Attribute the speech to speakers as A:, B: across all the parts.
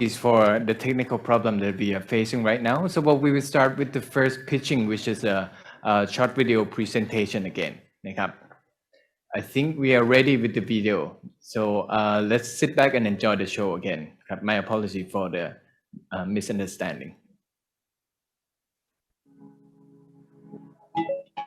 A: for the technical problem that we are facing right now. So what we will start with the first pitching, which is a short video presentation again. I think we are ready with the video. So let's sit back and enjoy the show again. My apology for the misunderstanding.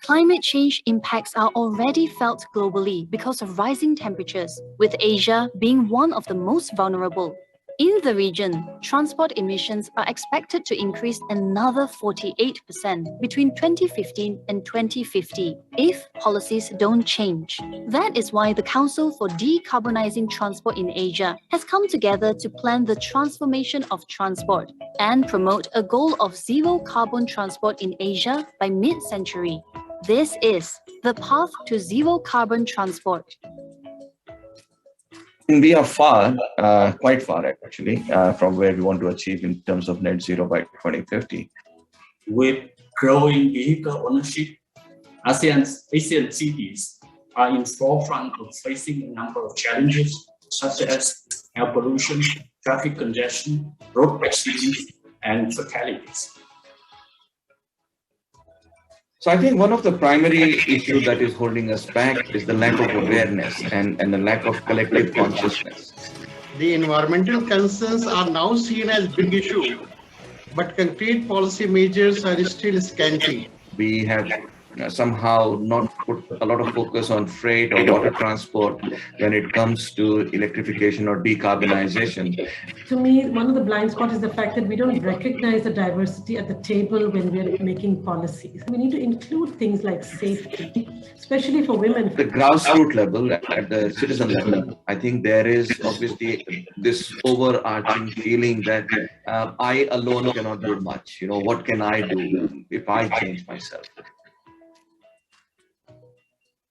B: Climate change impacts are already felt globally because of rising temperatures, with Asia being one of the most vulnerable. In the region, transport emissions are expected to increase another 48% between 2015 and 2050 if policies don't change. That is why the Council for Decarbonizing Transport in Asia has come together to plan the transformation of transport and promote a goal of zero carbon transport in Asia by mid-century. This is the path to zero carbon transport.
C: We are far, quite far actually, from where we want to achieve in terms of net zero by 2050.
D: With growing vehicle ownership, Asian cities are in forefront of facing a number of challenges such as air pollution, traffic congestion, road accidents, and fatalities.
C: So I think one of the primary issues that is holding us back is the lack of awareness and the lack of collective consciousness.
E: The environmental concerns are now seen as big issue, but concrete policy measures are still scanty.
C: We have somehow not put a lot of focus on freight or water transport when it comes to electrification or decarbonization.
F: To me, one of the blind spots is the fact that we don't recognize the diversity at the table when we're making policies. We need to include things like safety, especially for women.
C: The grassroots level, at the citizen level, I think there is obviously this overarching feeling that I alone cannot do much. You know, what can I do if I change myself?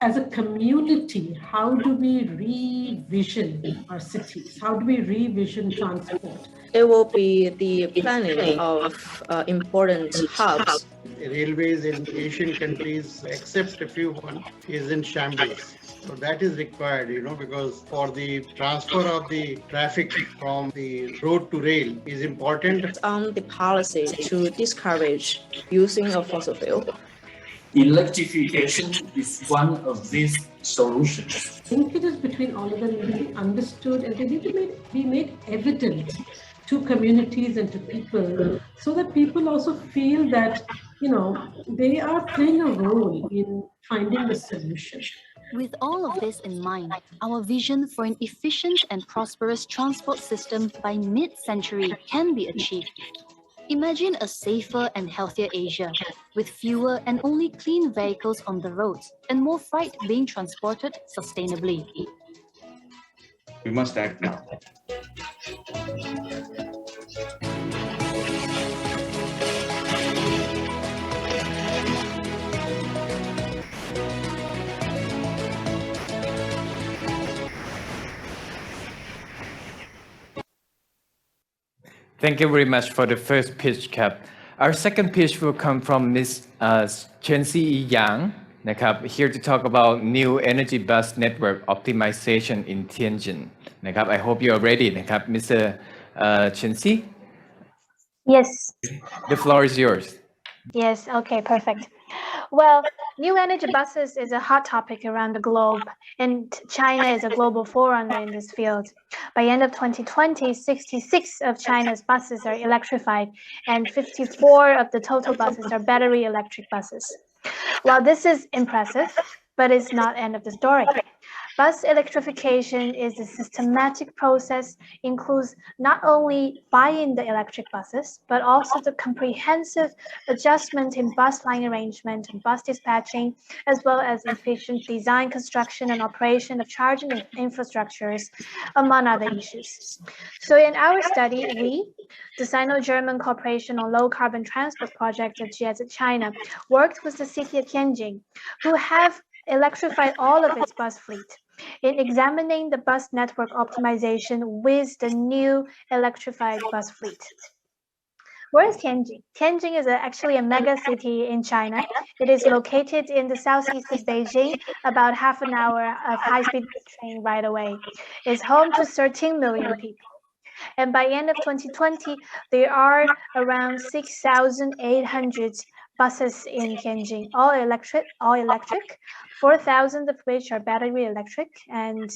F: As a community, how do we revision our cities? How do we revision transport?
G: It will be the planning of important hubs.
E: Railways in Asian countries, except a few one, is in shambles. So that is required, because for the transfer of the traffic from the road to rail is important.
G: It's on the policy to discourage using of fossil fuel.
D: Electrification is one of these solutions.
F: Linkages between all of them need to be understood and they need to be made evident to communities and to people so that people also feel that, they are playing a role in finding the solution.
B: With all of this in mind, our vision for an efficient and prosperous transport system by mid-century can be achieved. Imagine a safer and healthier Asia, with fewer and only clean vehicles on the roads and more freight being transported sustainably.
C: We must act now.
A: Thank you very much for the first pitch, Cap. Our second pitch will come from Ms. Chenzi Yiyang, here to talk about new energy bus network optimization in Tianjin. I hope you are ready, Mr. Chenzi.
H: Yes.
A: The floor is yours.
H: Yes, okay, perfect. Well, new energy buses is a hot topic around the globe, and China is a global forerunner in this field. By end of 2020, 66 of China's buses are electrified, and 54 of the total buses are battery electric buses. While this is impressive, but it's not end of the story. Bus electrification is a systematic process, includes not only buying the electric buses, but also the comprehensive adjustment in bus line arrangement and bus dispatching, as well as efficient design, construction, and operation of charging infrastructures, among other issues. So in our study, we, the Sino-German Cooperation on Low Carbon Transport Project of GIZ China, worked with the city of Tianjin, who have electrified all of its bus fleet in examining the bus network optimization with the new electrified bus fleet. Where is Tianjin? Tianjin is actually a mega city in China. It is located in the southeast of Beijing, about half an hour of high-speed train right away. It's home to 13 million people. And by end of 2020, there are around 6,800 buses in Tianjin, all electric, 4,000 of which are battery electric, and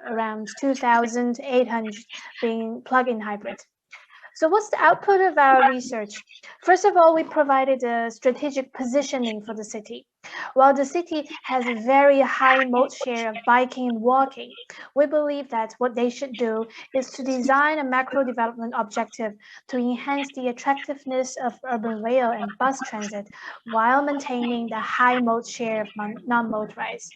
H: around 2,800 being plug-in hybrid. So what's the output of our research? First of all, we provided a strategic positioning for the city. While the city has a very high mode share of biking and walking, we believe that what they should do is to design a macro development objective to enhance the attractiveness of urban rail and bus transit while maintaining the high mode share of non-motorized.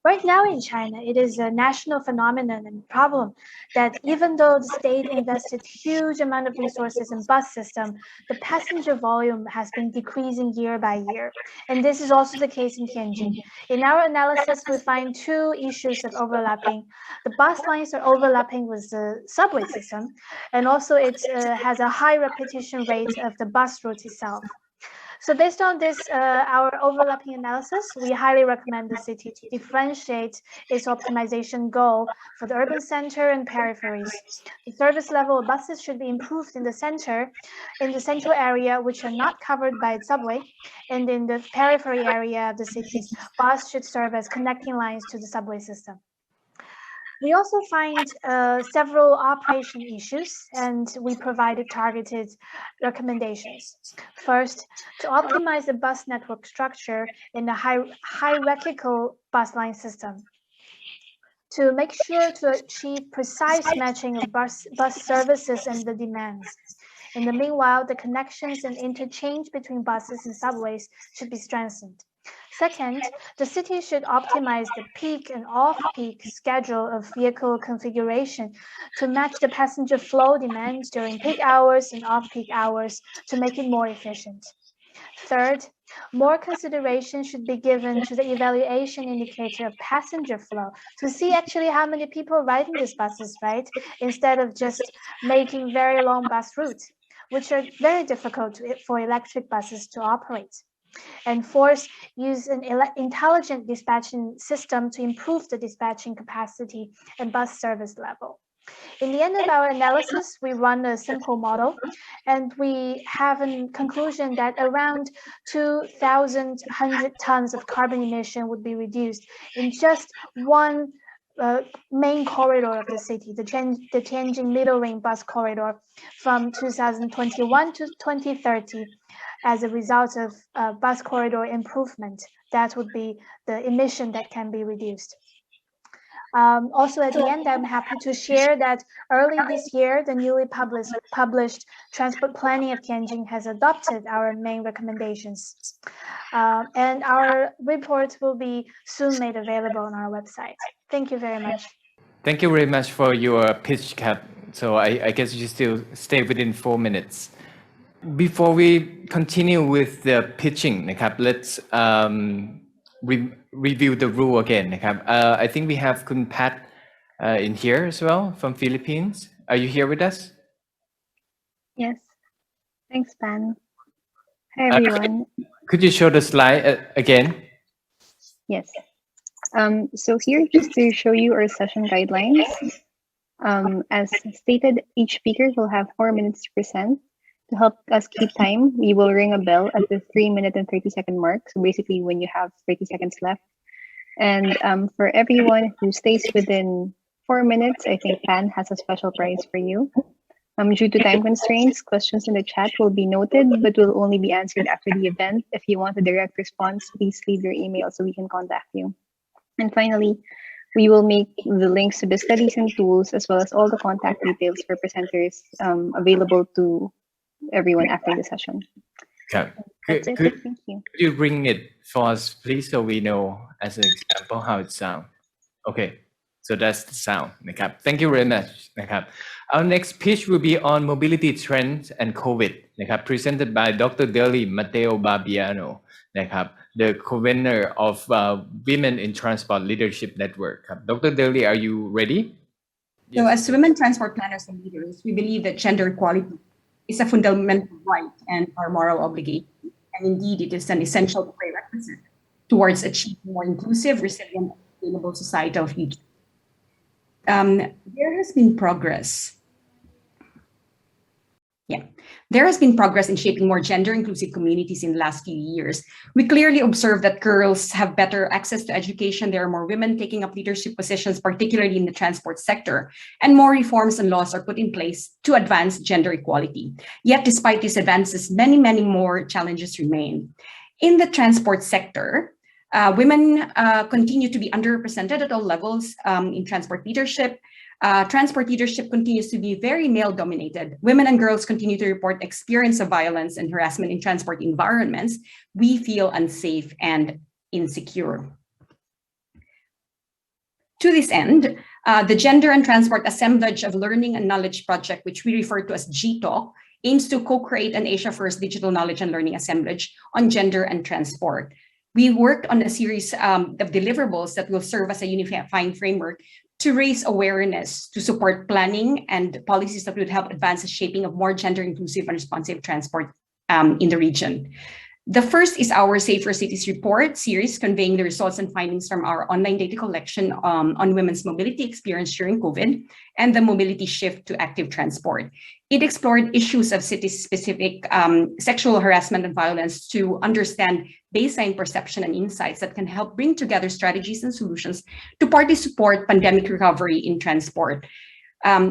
H: Right now in China, it is a national phenomenon and problem that even though the state invested huge amount of resources in bus system, the passenger volume has been decreasing year by year. And this is also the case in Tianjin. In our analysis, we find two issues of overlapping. The bus lines are overlapping with the subway system, and also it has a high repetition rate of the bus route itself. So based on this, our overlapping analysis, we highly recommend the city to differentiate its optimization goal for the urban center and peripheries. The service level of buses should be improved in the central area, which are not covered by the subway, and in the periphery area of the cities, bus should serve as connecting lines to the subway system. We also find several operation issues, and we provided targeted recommendations. First, to optimize the bus network structure in the hierarchical bus line system. To make sure to achieve precise matching of bus services and the demands. In the meanwhile, the connections and interchange between buses and subways should be strengthened. Second, the city should optimize the peak and off-peak schedule of vehicle configuration to match the passenger flow demands during peak hours and off-peak hours to make it more efficient. Third, more consideration should be given to the evaluation indicator of passenger flow to see actually how many people riding these buses, right? Instead of just making very long bus routes, which are very difficult for electric buses to operate. And fourth, use an intelligent dispatching system to improve the dispatching capacity and bus service level. In the end of our analysis, we run a simple model, and we have a conclusion that around 2,100 tons of carbon emission would be reduced in just one main corridor of the city, the Tianjin Middle Ring bus corridor, from 2021 to 2030. As a result of bus corridor improvement, that would be the emission that can be reduced. Also, at the end, I'm happy to share that early this year, the newly published Transport Planning of Tianjin has adopted our main recommendations. And our report will be soon made available on our website. Thank you very much.
A: Thank you very much for your pitch, Cap. So I guess you still stay within 4 minutes. Before we continue with the pitching, let's review the rule again. I think we have Kun Pat in here as well from Philippines. Are you here with us?
I: Yes. Thanks, Pan. Hi, everyone.
A: Could you show the slide again?
I: Yes. So here, just to show you our session guidelines. As stated, each speaker will have 4 minutes to present. To help us keep time, we will ring a bell at the 3-minute and 30-second mark. So basically when you have 30 seconds left. And for everyone who stays within 4 minutes, I think Pan has a special prize for you. Due to time constraints, questions in the chat will be noted, but will only be answered after the event. If you want a direct response, please leave your email so we can contact you. And finally, we will make the links to the studies and tools, as well as all the contact details for presenters available to everyone after the session.
A: Okay.
I: Thank you.
A: Could you bring it for us, please, so we know as an example how it sounds? Okay, so that's the sound. Thank you very much. Our next pitch will be on mobility trends and COVID, presented by Dr. Derlie Mateo-Babiano, the co-winner of Women in Transport Leadership Network. Dr. Derlie, are you ready?
J: So as women transport planners and leaders, we believe that gender equality is a fundamental right and our moral obligation. And indeed, it is an essential prerequisite towards achieving more inclusive, resilient, sustainable societal future. there has been progress. There has been progress in shaping more gender-inclusive communities in the last few years. We clearly observe that girls have better access to education. There are more women taking up leadership positions, particularly in the transport sector, and more reforms and laws are put in place to advance gender equality. Yet, despite these advances, many, many more challenges remain. In the transport sector, women continue to be underrepresented at all levels in transport leadership. Transport leadership continues to be very male-dominated. Women and girls continue to report experience of violence and harassment in transport environments. We feel unsafe and insecure. To this end, the Gender and Transport Assemblage of Learning and Knowledge Project, which we refer to as Gtalk, aims to co-create an Asia-first digital knowledge and learning assemblage on gender and transport. We worked on a series of deliverables that will serve as a unifying framework to raise awareness, to support planning and policies that would help advance the shaping of more gender-inclusive and responsive transport in the region. The first is our Safer Cities Report series, conveying the results and findings from our online data collection on women's mobility experience during COVID and the mobility shift to active transport. It explored issues of city-specific sexual harassment and violence to understand baseline perception and insights that can help bring together strategies and solutions to partly support pandemic recovery in transport.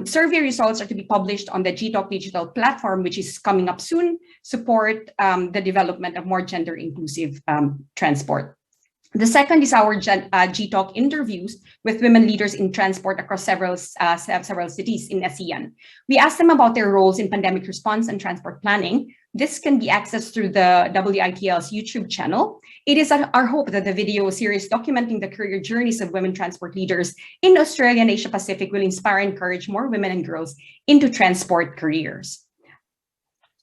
J: Survey results are to be published on the Gtalk digital platform, which is coming up soon, support the development of more gender-inclusive transport. The second is our Gtalk interviews with women leaders in transport across several cities in ASEAN. We asked them about their roles in pandemic response and transport planning. This can be accessed through the WITL's YouTube channel. It is our hope that the video series documenting the career journeys of women transport leaders in Australia and Asia Pacific will inspire and encourage more women and girls into transport careers.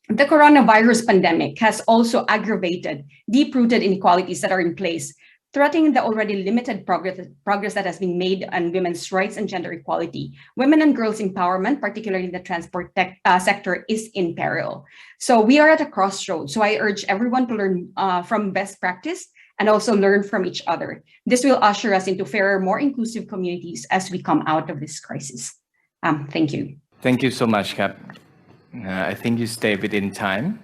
J: The coronavirus pandemic has also aggravated deep-rooted inequalities that are in place, threatening the already limited progress that has been made on women's rights and gender equality. Women and girls' empowerment, particularly in the transport sector, is in peril. So we are at a crossroads. So I urge everyone to learn from best practice and also learn from each other. This will usher us into fairer, more inclusive communities as we come out of this crisis. Thank you.
A: Thank you so much, Cap. I think you stay within time.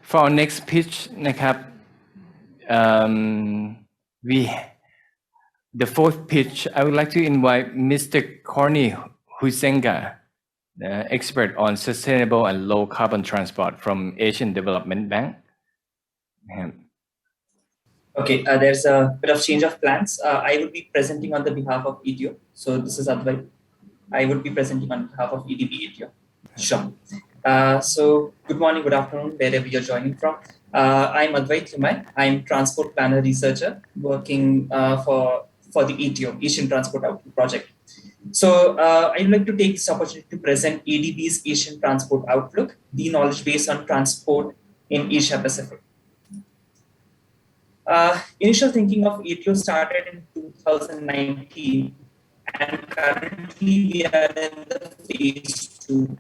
A: For our next pitch, Cap, the fourth pitch, I would like to invite Mr. Corny Huizenga, the expert on sustainable and low carbon transport from Asian Development Bank.
K: Okay, there's a bit of change of plans. I will be presenting on the behalf of ETO. So this is Adwait. I would be presenting on behalf of EDB ETO. Sure. So good morning, good afternoon, wherever you're joining from. I'm Adwait Limaye. I'm transport planner researcher working for the ETO, Asian Transport Outlook Project. So I'd like to take this opportunity to present ADB's Asian Transport Outlook, the knowledge base on transport in Asia Pacific. Initial thinking of ETO started in 2019, and currently we are in the phase 2.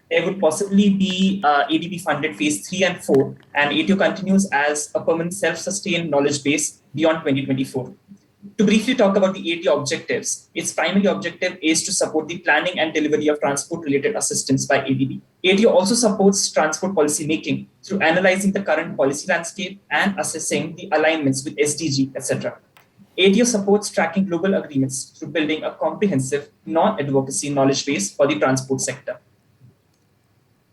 K: There would possibly be ADB funded phase 3 and 4, and ETO continues as a permanent self-sustained knowledge base beyond 2024. To briefly talk about the ETO objectives, its primary objective is to support the planning and delivery of transport-related assistance by ADB. ETO also supports transport policy making through analyzing the current policy landscape and assessing the alignments with SDG, etc. ETO supports tracking global agreements through building a comprehensive non-advocacy knowledge base for the transport sector.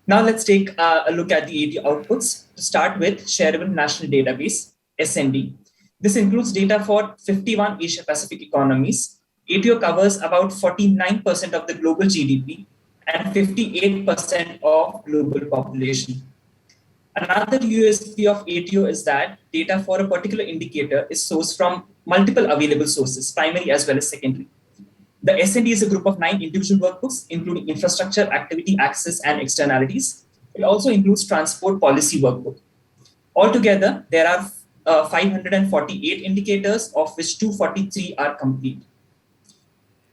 K: Now let's take a look at the ETO outputs. To start with, Shareable National Database, SND. This includes data for 51 Asia-Pacific economies. ETO covers about 49% of the global GDP and 58% of global population. Another USP of ETO is that data for a particular indicator is sourced from multiple available sources, primary as well as secondary. The SND is a group of 9 individual workbooks, including infrastructure, activity, access, and externalities. It also includes transport policy workbook. Altogether, there are 548 indicators, of which 243 are complete.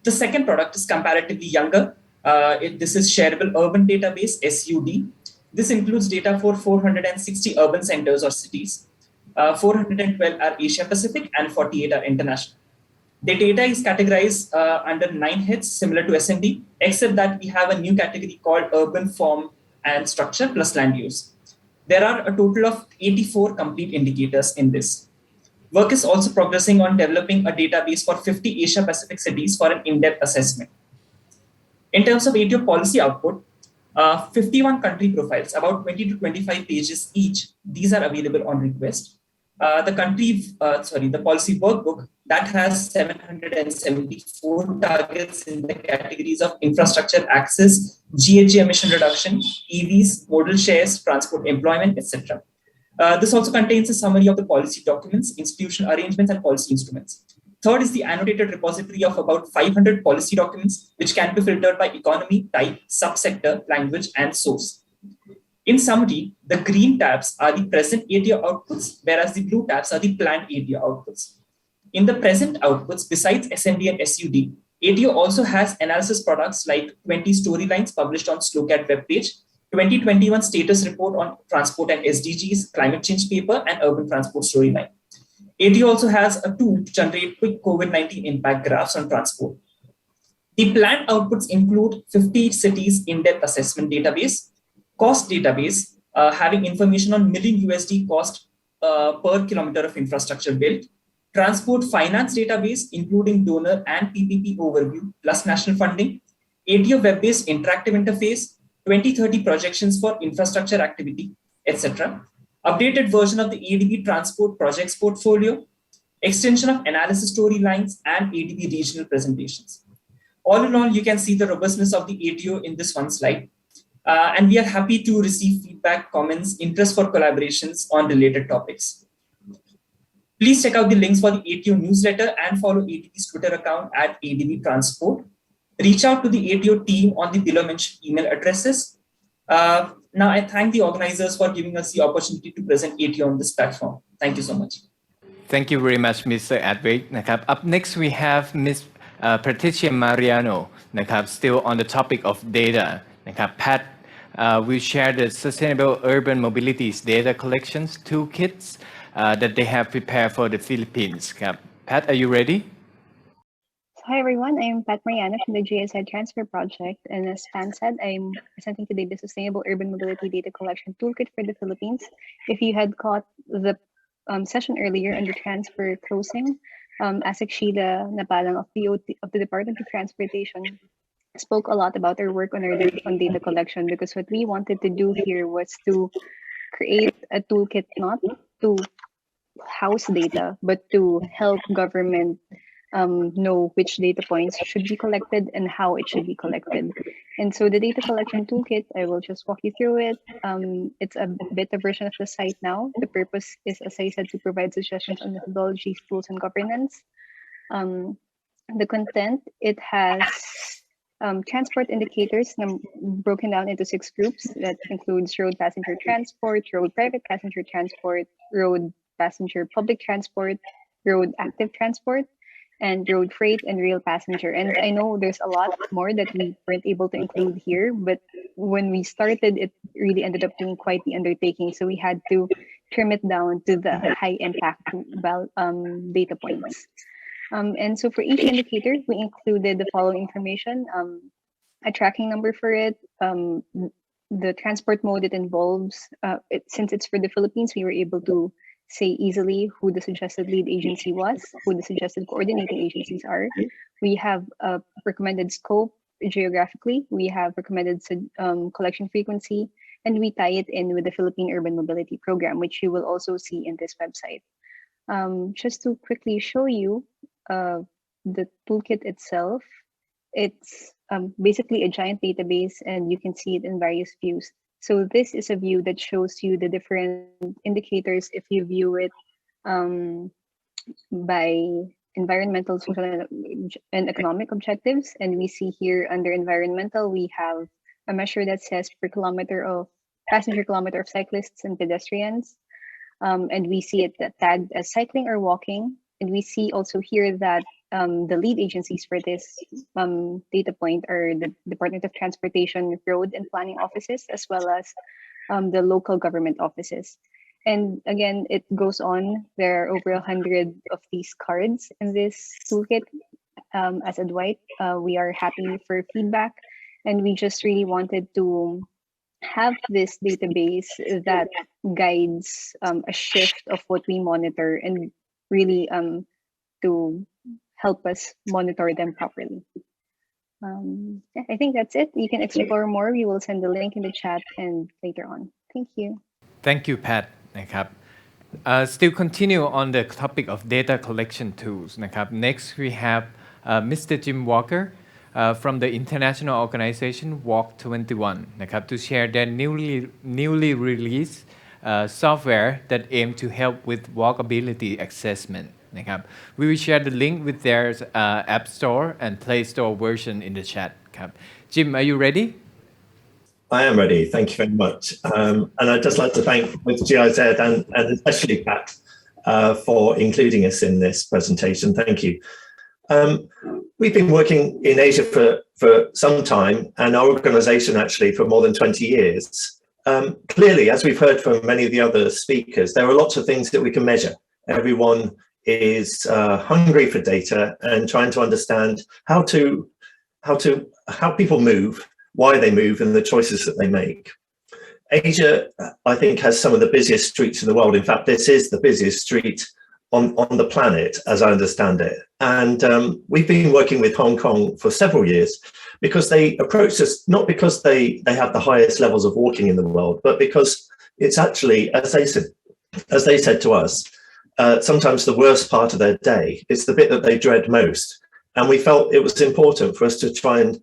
K: The second product is comparatively younger. This is Shareable Urban Database, SUD. This includes data for 460 urban centers or cities. 412 are Asia Pacific and 48 are international. The data is categorized under 9 heads similar to SMD, except that we have a new category called urban form and structure plus land use. There are a total of 84 complete indicators in this. Work is also progressing on developing a database for 50 Asia Pacific cities for an in-depth assessment. In terms of ATO policy output, 51 country profiles, about 20 to 25 pages each. These are available on request. The policy workbook that has 774 targets in the categories of infrastructure access, GHG emission reduction, EVs, modal shares, transport employment, etc. This also contains a summary of the policy documents, institutional arrangements, and policy instruments. Third is the annotated repository of about 500 policy documents, which can be filtered by economy, type, subsector, language, and source. In summary, the green tabs are the present ATO outputs, whereas the blue tabs are the planned ATO outputs. In the present outputs, besides SMD and SUD, ATO also has analysis products like 20 storylines published on SLOCAT webpage, 2021 status report on transport and SDGs, climate change paper, and urban transport storyline. ATO also has a tool to generate quick COVID-19 impact graphs on transport. The planned outputs include 50 cities in-depth assessment database, cost database, having information on million USD cost per kilometer of infrastructure built, transport finance database, including donor and PPP overview, plus national funding, ATO web-based interactive interface, 2030 projections for infrastructure activity, etc. Updated version of the ADB transport projects portfolio, extension of analysis storylines, and ADB regional presentations. All in all, you can see the robustness of the ATO in this one slide. And we are happy to receive feedback, comments, interest for collaborations on related topics. Please check out the links for the ATO newsletter and follow ADB's Twitter account at ADB Transport. Reach out to the ATO team on the below mentioned email addresses. Now, I thank the organizers for giving us the opportunity to present ATO on this platform. Thank you so much.
A: Thank you very much, Mr. Adwait. Up next, we have Ms. Patricia Mariano, still on the topic of data. Pat will share the Sustainable Urban Mobility's data collections toolkits that they have prepared for the Philippines. Pat, are you ready?
I: Hi everyone, I'm Pat Mariano from the GSI Transfer Project, and as Pan said, I'm presenting today the Sustainable Urban Mobility Data Collection Toolkit for the Philippines. If you had caught the session earlier on the transfer closing, ASIC Sheila Napalang of the Department of Transportation spoke a lot about our work on data collection, because what we wanted to do here was to create a toolkit not to house data, but to help government know which data points should be collected and how it should be collected. And so the data collection toolkit, I will just walk you through it. It's a beta version of the site now. The purpose is, as I said, to provide suggestions on methodologies, tools, and governance. The content, it has transport indicators broken down into 6 groups. That includes road passenger transport, road private passenger transport, road passenger public transport, road active transport, and road freight and rail passenger. And I know there's a lot more that we weren't able to include here, but when we started, it really ended up being quite the undertaking. So we had to trim it down to the high impact data points. And so for each indicator, we included the following information: a tracking number for it, the transport mode it involves. Since it's for the Philippines, we were able to say easily who the suggested lead agency was, who the suggested coordinating agencies are. We have a recommended scope geographically. We have recommended collection frequency, and we tie it in with the Philippine Urban Mobility Program, which you will also see in this website. Just to quickly show you the toolkit itself, it's basically a giant database, and you can see it in various views. So this is a view that shows you the different indicators if you view it by environmental, social, and economic objectives. And we see here under environmental, we have a measure that says per kilometer of passenger kilometer of cyclists and pedestrians. And we see it tagged as cycling or walking. And we see also here that the lead agencies for this data point are the Department of Transportation Road and Planning Offices, as well as the local government offices. And again, it goes on. There are over 100 of these cards in this toolkit. As Adwait, we are happy for feedback, and we just really wanted to have this database that guides a shift of what we monitor, and really to help us monitor them properly. Yeah, I think that's it. You can explore more. We will send the link in the chat and later on. Thank you.
A: Thank you, Pat. Still continue on the topic of data collection tools. Next, we have Mr. Jim Walker from the international organization Walk21 to share their newly released software that aim to help with walkability assessment. We will share the link with their App Store and Play Store version in the chat. Jim, are you ready?
L: I am ready. Thank you very much. And I'd just like to thank both GIZ and especially Pat for including us in this presentation. Thank you. We've been working in Asia for some time, and our organization actually for more than 20 years. Clearly, as we've heard from many of the other speakers, there are lots of things that we can measure. Everyone is hungry for data and trying to understand how people move, why they move, and the choices that they make. Asia, I think, has some of the busiest streets in the world. In fact, this is the busiest street on the planet, as I understand it. And we've been working with Hong Kong for several years because they approached us, not because they have the highest levels of walking in the world, but because it's actually, as they said to us, sometimes the worst part of their day. It's the bit that they dread most. And we felt it was important for us to try and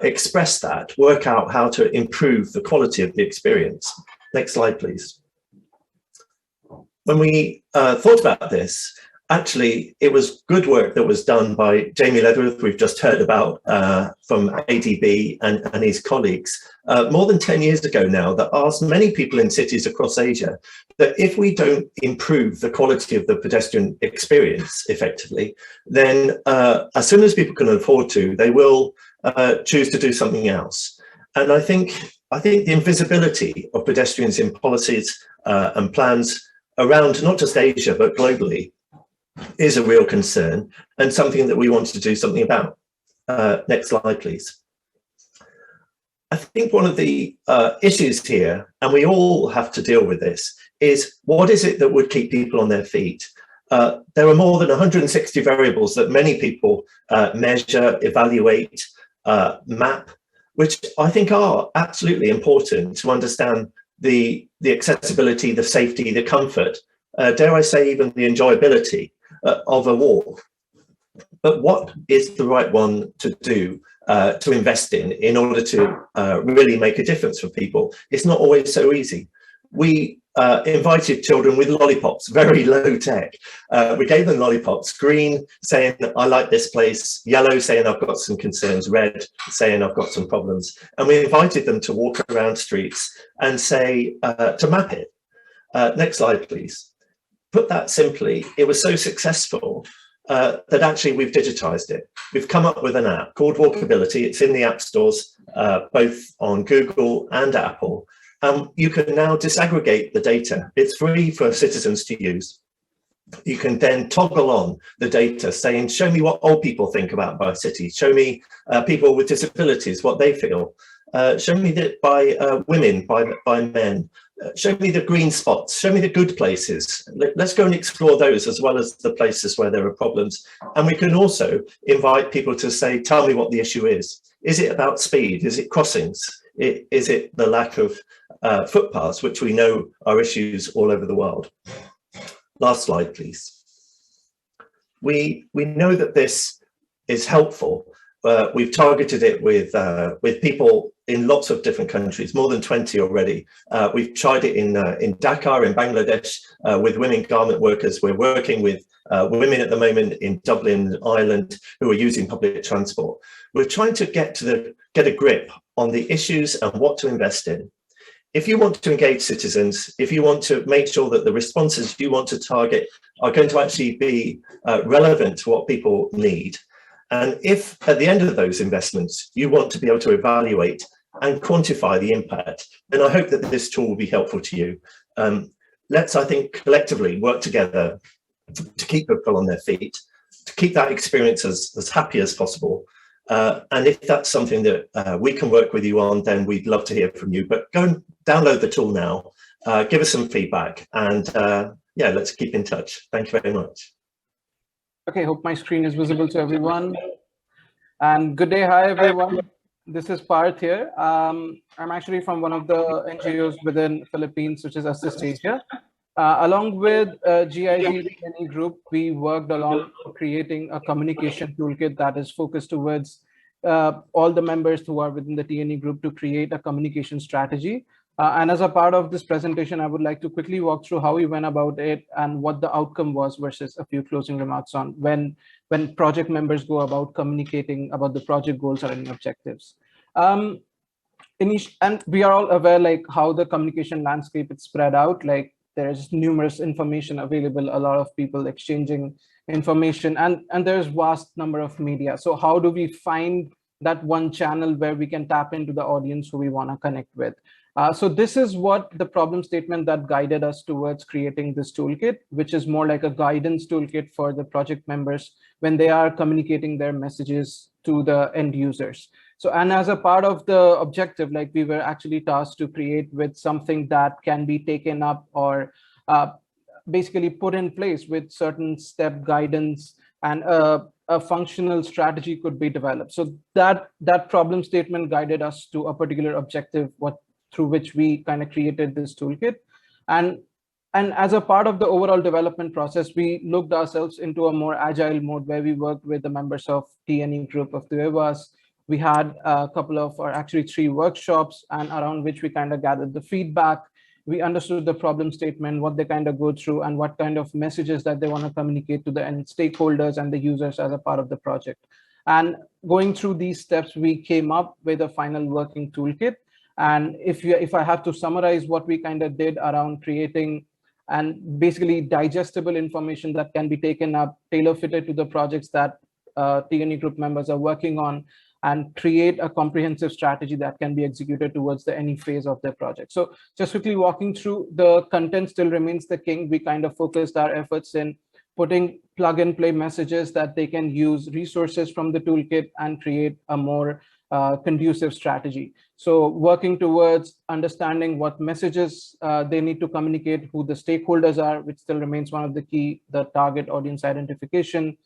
L: express that, work out how to improve the quality of the experience. Next slide, please. When we thought about this, actually, it was good work that was done by Jamie Leatherworth, we've just heard about from ADB and his colleagues, more than 10 years ago now, that asked many people in cities across Asia that if we don't improve the quality of the pedestrian experience effectively, then as soon as people can afford to, they will choose to do something else. And I think the invisibility of pedestrians in policies and plans around not just Asia, but globally, is a real concern and something that we want to do something about. Next slide, please. I think one of the issues here, and we all have to deal with this, is what is it that would keep people on their feet? There are more than 160 variables that many people measure, evaluate, map, which I think are absolutely important to understand the accessibility, the safety, the comfort, dare I say even the enjoyability of a walk. But what is the right one to do, to invest in order to really make a difference for people? It's not always so easy. We invited children with lollipops, very low tech. We gave them lollipops, green saying, I like this place, yellow saying I've got some concerns, red saying I've got some problems. And we invited them to walk around streets and say, to map it. Next slide, please. Put that simply, it was so successful that actually we've digitized it. We've come up with an app called Walkability. It's in the app stores, both on Google and Apple. You can now disaggregate the data. It's free for citizens to use. You can then toggle on the data saying, show me what old people think about my city. Show me people with disabilities, what they feel. Show me that by women, by men. Show me the green spots, show me the good places. Let's go and explore those as well as the places where there are problems. And we can also invite people to say, tell me what the issue is. Is it about speed? Is it crossings? Is it the lack of footpaths, which we know are issues all over the world? Last slide, please. We know that this is helpful. We've targeted it with people in lots of different countries, more than 20 already. We've tried it in Dhaka, in Bangladesh, with women garment workers. We're working with women at the moment in Dublin, Ireland, who are using public transport. We're trying to get a grip on the issues and what to invest in. If you want to engage citizens, if you want to make sure that the responses you want to target are going to actually be relevant to what people need, and if at the end of those investments, you want to be able to evaluate and quantify the impact, then I hope that this tool will be helpful to you. let's, I think, collectively work together to keep people on their feet, to keep that experience as happy as possible. And if that's something that we can work with you on, then we'd love to hear from you. But go and download the tool now, give us some feedback, and yeah, let's keep in touch. Thank you very much.
M: Okay, hope my screen is visible to everyone. And good day, hi everyone. This is Parth here. I'm actually from one of the NGOs within Philippines, which is Assist Asia. Along with GIG TNE group, we worked along creating a communication toolkit that is focused towards all the members who are within the TNE group to create a communication strategy. And as a part of this presentation, I would like to quickly walk through how we went about it and what the outcome was versus a few closing remarks on when project members go about communicating about the project goals or any objectives. And we are all aware like how the communication landscape is spread out. Like there's numerous information available, a lot of people exchanging information, and there's vast number of media. So how do we find that one channel where we can tap into the audience who we want to connect with? So this is what the problem statement that guided us towards creating this toolkit, which is more like a guidance toolkit for the project members when they are communicating their messages to the end users. So, and as a part of the objective, like we were actually tasked to create with something that can be taken up or basically put in place with certain step guidance, and a functional strategy could be developed. So that problem statement guided us to a particular objective, through which we kind of created this toolkit. And as a part of the overall development process, we looked ourselves into a more agile mode where we worked with the members of TNE group of TUEWAS. We had a couple of, or actually 3 workshops, and around which we kind of gathered the feedback. We understood the problem statement, what they kind of go through, and what kind of messages that they want to communicate to the end stakeholders and the users as a part of the project. And going through these steps, we came up with a final working toolkit. And if I have to summarize what we kind of did around creating and basically digestible information that can be taken up, tailor-fitted to the projects that TNE group members are working on, and create a comprehensive strategy that can be executed towards any phase of their project. So just quickly walking through, the content still remains the king. We kind of focused our efforts in putting plug and play messages that they can use resources from the toolkit and create a more conducive strategy. So working towards understanding what messages they need to communicate, who the stakeholders are, which still remains one of the key, the target audience identification,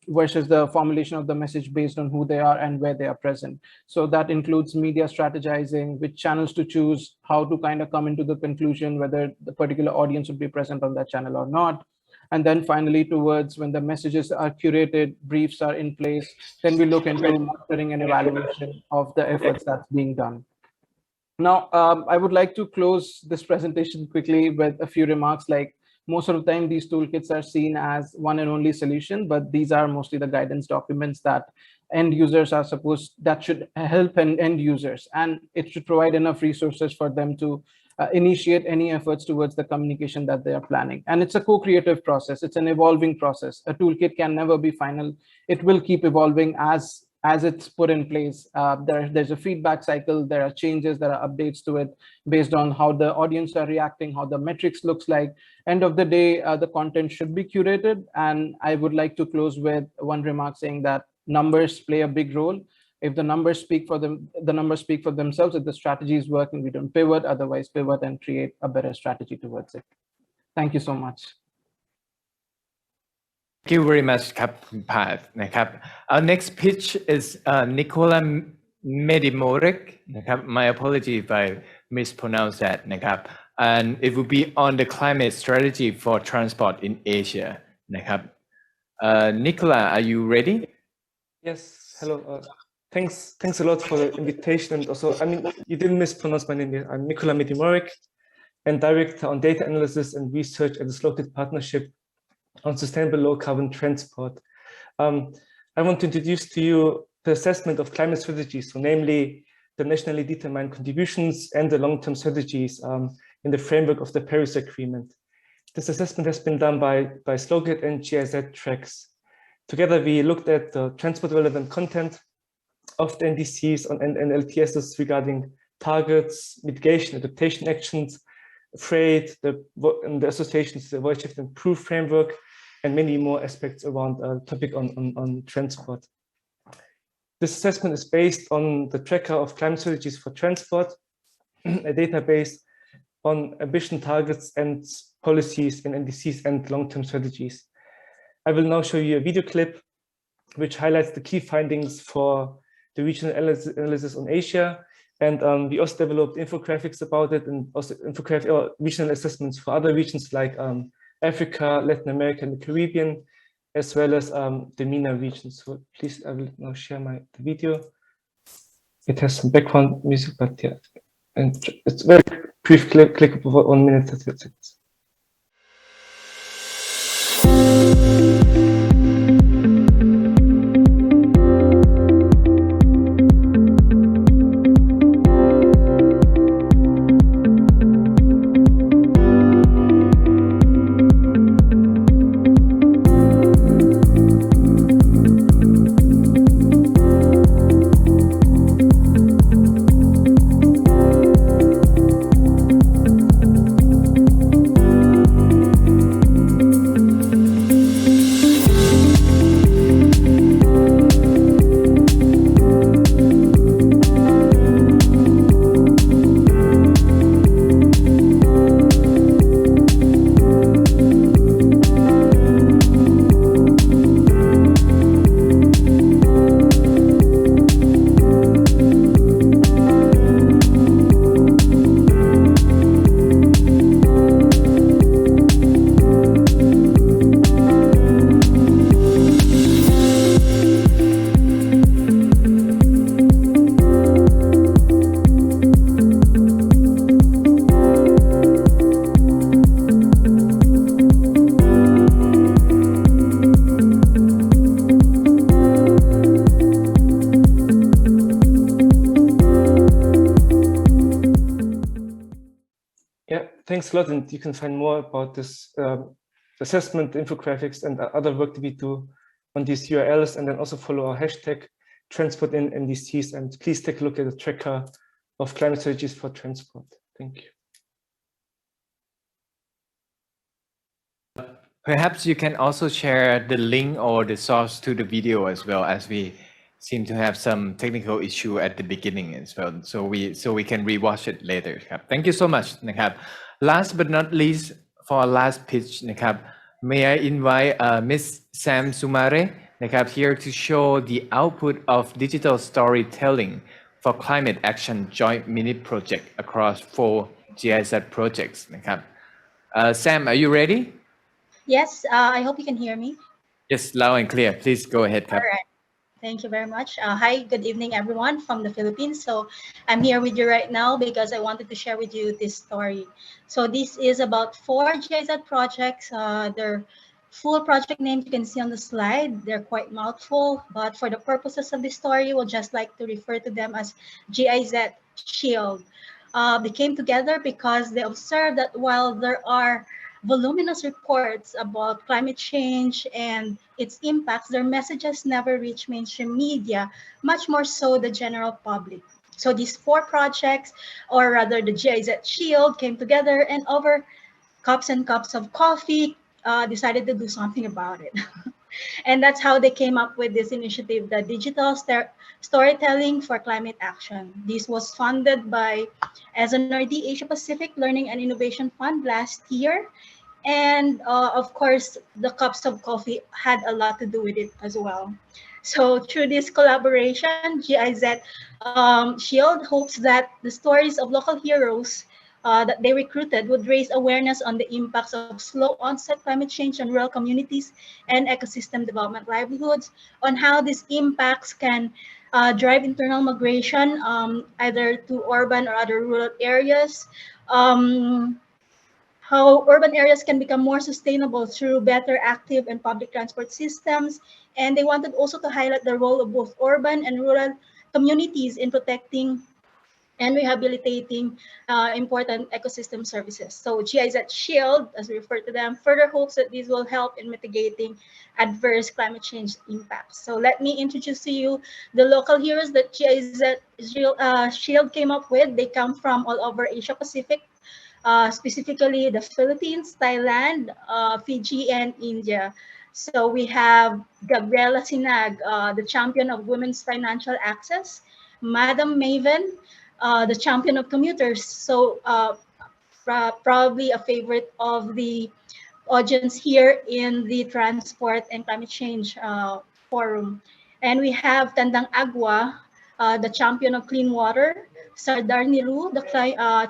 M: versus the formulation of the message based on who they are and where they are present. So that includes media strategizing, which channels to choose, how to kind of come into the conclusion whether the particular audience would be present on that channel or not. And then finally, towards when the messages are curated, briefs are in place, then we look into monitoring and evaluation of the efforts that's being done. Now, I would like to close this presentation quickly with a few remarks. Like, most of the time, these toolkits are seen as one and only solution, but these are mostly the guidance documents that end users are supposed, that should help end users, and it should provide enough resources for them to initiate any efforts towards the communication that they are planning. And it's a co-creative process. It's an evolving process. A toolkit can never be final. It will keep evolving as it's put in place. There's a feedback cycle, there are changes, there are updates to it based on how the audience are reacting, how the metrics looks like. End of the day, the content should be curated. And I would like to close with one remark saying that numbers play a big role. If the numbers speak for them, the numbers speak for themselves. If the strategy is working, we don't pivot, otherwise pivot and create a better strategy towards it. Thank you so much.
A: Thank you very much, Parth. Our next pitch is Nikola Medimorec. My apology if I mispronounce that. And it will be on the climate strategy for transport in Asia. Nikola, are you ready?
N: Yes. Hello. Thanks a lot for the invitation. And also, I mean, you didn't mispronounce my name. I'm Nikola Medimorec, and Director on Data Analysis and Research at the Sloted Partnership on Sustainable Low Carbon Transport. I want to introduce to you the assessment of climate strategies, so namely the nationally determined contributions and the long-term strategies in the framework of the Paris Agreement. This assessment has been done by Sloted and GIZ tracks. Together, we looked at the transport relevant content of the NDCs and LTSs regarding targets, mitigation, adaptation actions, freight, and the associations, the voice shift and proof framework, and many more aspects around the topic on transport. This assessment is based on the tracker of climate strategies for transport, a database on ambition targets and policies in NDCs and long-term strategies. I will now show you a video clip which highlights the key findings for the regional analysis on Asia. And we also developed infographics about it, and also regional assessments for other regions like Africa, Latin America, and the Caribbean, as well as the MENA region. So please, I will now share the video. It has some background music, but yeah, and it's very brief clip of 1 minute 30 seconds. Thanks a lot, and you can find more about this assessment, infographics, and other work that we do on these URLs, and then also follow our hashtag transport in NDCs, and please take a look at the tracker of climate strategies for transport. Thank you.
A: Perhaps you can also share the link or the source to the video as well, as we seem to have some technical issue at the beginning as well. So we can rewatch it later. Thank you so much. Last but not least, for our last pitch, may I invite Ms. Sam Sumaray here to show the output of digital storytelling for climate action joint mini project across 4 GIZ projects. Sam, are you ready?
O: Yes, I hope you can hear me.
A: Yes, loud and clear. Please go ahead.
O: All right. Thank you very much. Hi, good evening, everyone from the Philippines. So I'm here with you right now because I wanted to share with you this story. So this is about 4 GIZ projects. Their full project names you can see on the slide. They're quite mouthful, but for the purposes of this story, we'll just like to refer to them as GIZ Shield. They came together because they observed that while there are voluminous reports about climate change and its impacts, their messages never reach mainstream media, much more so the general public. So these 4 projects, or rather the GIZ Shield, came together and over cups and cups of coffee, decided to do something about it. And that's how they came up with this initiative, the Digital Storytelling for Climate Action. This was funded by SNRD Asia Pacific Learning and Innovation Fund last year. And of course, the cups of coffee had a lot to do with it as well. So through this collaboration, GIZ Shield hopes that the stories of local heroes that they recruited would raise awareness on the impacts of slow onset climate change on rural communities and ecosystem development livelihoods, on how these impacts can drive internal migration either to urban or other rural areas, how urban areas can become more sustainable through better active and public transport systems. And they wanted also to highlight the role of both urban and rural communities in protecting and rehabilitating important ecosystem services. So GIZ Shield, as we refer to them, further hopes that these will help in mitigating adverse climate change impacts. So let me introduce to you the local heroes that GIZ Shield came up with. They come from all over Asia Pacific. specifically the Philippines, Thailand, Fiji, and India. So we have Gabriela Sinag, the champion of women's financial access, Madam Maven, the champion of commuters. So probably a favorite of the audience here in the Transport and Climate Change Forum. And we have Tandang Agua, the champion of clean water, Sardar Niru, the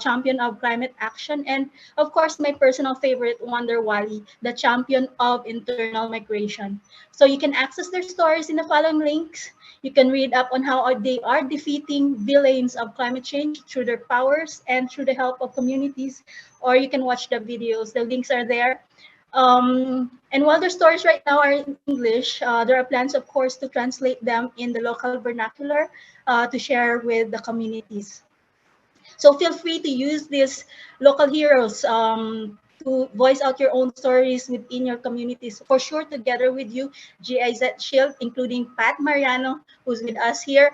O: champion of climate action, and of course, my personal favorite, Wonder Wali, the champion of internal migration. So you can access their stories in the following links. You can read up on how they are defeating villains of climate change through their powers and through the help of communities, or you can watch the videos. The links are there. And while their stories right now are in English, there are plans, of course, to translate them in the local vernacular to share with the communities. So feel free to use these local heroes to voice out your own stories within your communities. For sure, together with you, GIZ Shield, including Pat Mariano, who's with us here,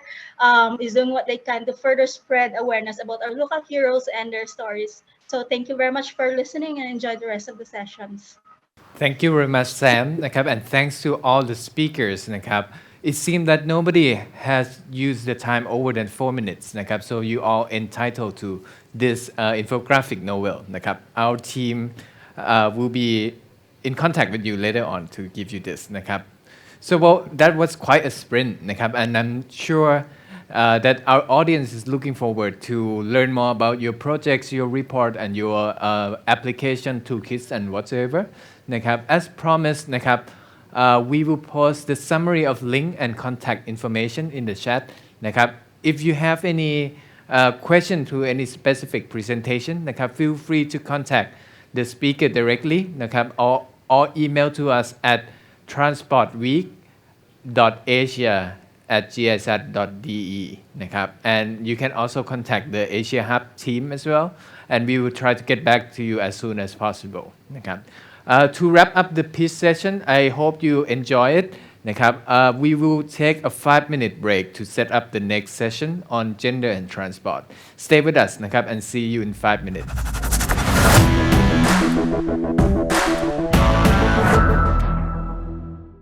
O: is doing what they can to further spread awareness about our local heroes and their stories. So thank you very much for listening and enjoy the rest of the sessions.
A: Thank you very much, Sam,นะครับ and thanks to all the speakers นะครับ It seemed that nobody has used the time over than 4 minutes นะครับ so you all entitled to this infographic novel นะครับ Our team will be in contact with you later on to give you this นะครับ So well, that was quite a sprint นะครับ and I'm sure that our audience is looking forward to learn more about your projects, your report, and your application toolkits and whatsoever. นะครับ As promised นะครับ we will post the summary of link and contact information in the chat นะครับ If you have any question to any specific presentation นะครับ feel free to contact the speaker directly นะครับ or email to us at transportweek.asia@giz.de นะครับ and you can also contact the Asia Hub team as well, and we will try to get back to you as soon as possible นะครับ To wrap up the pitch session, I hope you enjoy it นะครับ We will take a 5-minute break to set up the next session on gender and transport. Stay with us นะครับ and see you in 5 minutes.